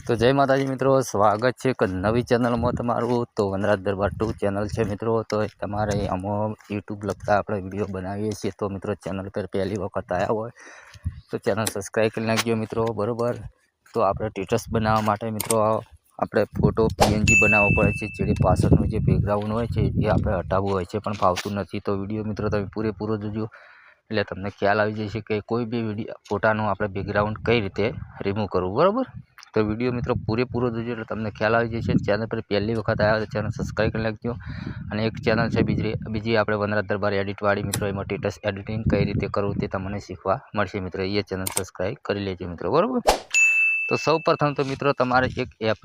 तो जय माताजी मित्रों, स्वागत है एक नवी चेनल में तमारू। तो वनराज दरबार 2 चेनल है मित्रों। तो तमारे अमो यूट्यूब लगता अपने विडियो बनावीए छीए। तो मित्रों चेनल पर पहली वक्त आया हो तो चेनल सब्सक्राइब कर नाखियो मित्रों, बराबर। तो आपणे स्टेटस बनावा माटे मित्रों આપણે ફોટો પીએનજી બનાવવો પડે છે, જેની પાછળનું જે બેકગ્રાઉન્ડ હોય છે એ આપણે હટાવવું હોય છે, પણ ફાવતું નથી। તો વિડીયો મિત્રો તમે પૂરેપૂરો જોજો એટલે તમને ખ્યાલ આવી જશે કે કોઈ બી વિડીયો ફોટાનું આપણે બેકગ્રાઉન્ડ કઈ રીતે રિમૂવ કરવું, બરાબર। तो वीडियो मित्रों पूरेपूरो जो એટલે તમને ખ્યાલ આવી જશે। ચેનલ પર પહેલી વખત આવ્યા તો ચેનલ સબસ્ક્રાઇબ કરી નાખજો। અને એક ચેનલ છે બીજી આપણે વનરાજ દરબાર એડિટવાળી મિત્રો, એમાં સ્ટેટસ એડિટિંગ કઈ રીતે કરવું તે તમને શીખવા મળશે મિત્રો। એ ચેનલ સબસ્ક્રાઇબ કરી લેજો મિત્રો, બરાબર। तो સૌ પ્રથમ તો મિત્રો તમારે એક એપ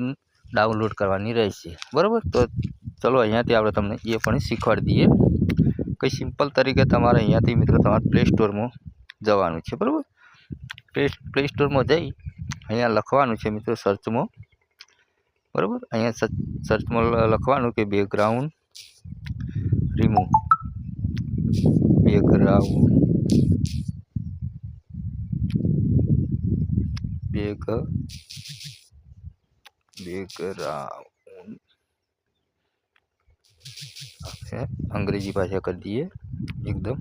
ડાઉનલોડ કરવાની રહેશે, બરાબર। તો ચલો અહીંયાથી આપણે તમને એ પણ શીખવાડી દઈએ। કઈ સિમ્પલ તરીકે તમારે અહીંયાથી મિત્રો તમારે પ્લે સ્ટોરમાં જવાનું છે, બરાબર। પ્લે સ્ટોરમાં જઈ અહીંયા લખવાનું છે મિત્રો સર્ચમાં, બરાબર। અહીંયા સર્ચમાં લખવાનું કે બેકગ્રાઉન્ડ રિમૂવ, બેકગ્રાઉન્ડ अंग्रेजी भाषा कर दिए एकदम,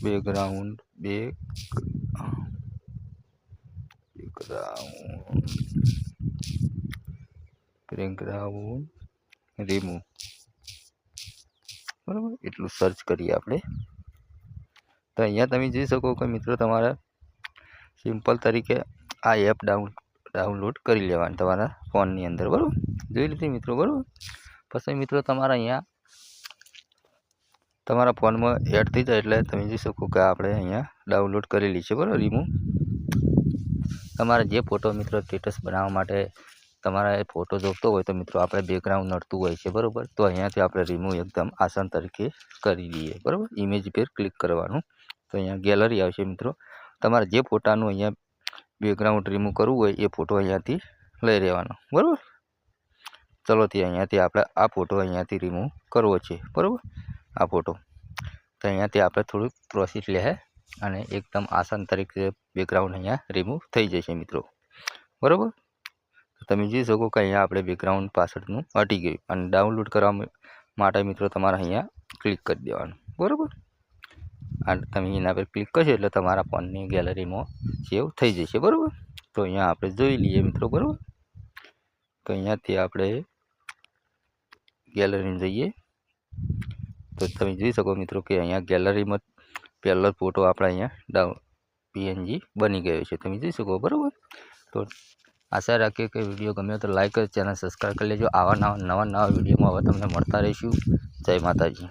बैकग्राउंड बैकग्राउंड रिमूव, बराबर। एटलू सर्च करिए आपणे। तो अहींया तमे जोई शको कि मित्रों तमारे सिंपल तरीके आ एप डाउनलोड करी लेवानी तमारा फोननी अंदर, बराबर। जोई लीधी मित्रों, बराबर। पछी मित्रों तमारा अहींया तमारा फोन में एड थी जाए एटले तमे जोई शको कि आपणे अहींया डाउनलोड करेली छे, बराबर। रिमूव तमारे जे फोटो मित्रों स्टेटस बनाववा माटे तमारा फोटो जोतो होय तो मित्रों आपणे बेकग्राउंड नड़तुं होय छे, बराबर। तो अहींयाथी आपणे रिमूव एकदम आसान तरीके करी दीए, बराबर। इमेज पर क्लिक करवानुं तो अहींया गैलरी आवशे मित्रों। तमारे जे फोटानुं अहींया बेकग्राउंड रिमूव करवुं होय ए फोटो अहींयाथी लई लेवानो, बराबर। चलो थी अहींयाथी आपणे आ फोटो अहींयाथी रिमूव करवो छे, बराबर। आ फोटो तो अहींयाथी आपणे थोडुं प्रोसेस लेहे अने एकदम आसान तरीके बेकग्राउंड अहींया रिमूव थई जशे मित्रों, बराबर। तो तमे जोई शको कि अहींया आपणे बेकग्राउंड पाछळनुं हटी गयुं अने डाउनलोड करवा माटे मित्रों तमारे अहींया क्लिक करी देवानुं, बराबर। अने तमे एना पर क्लिक करशो एटले तमारा फोननी गैलरीमां सेव थई जशे, बराबर। तो अहींया आपणे जोई लीए मित्रों, बराबर। तो अहींयाथी आपणे गैलरीमां जईए तो तमे जोई शको मित्रों कि अहींया गैलरीमां पहलो फोटो आपणे अहींया पीएनजी बनी गयो छे, तमे जोई शको, बराबर। तो आशा राखीए कि विडियो गम्यो तो लाइक कर, चैनल सब्सक्राइब कर लेजो। आवा नवा वीडियो में हवे तमने मळता रहीशुं। जय माताजी।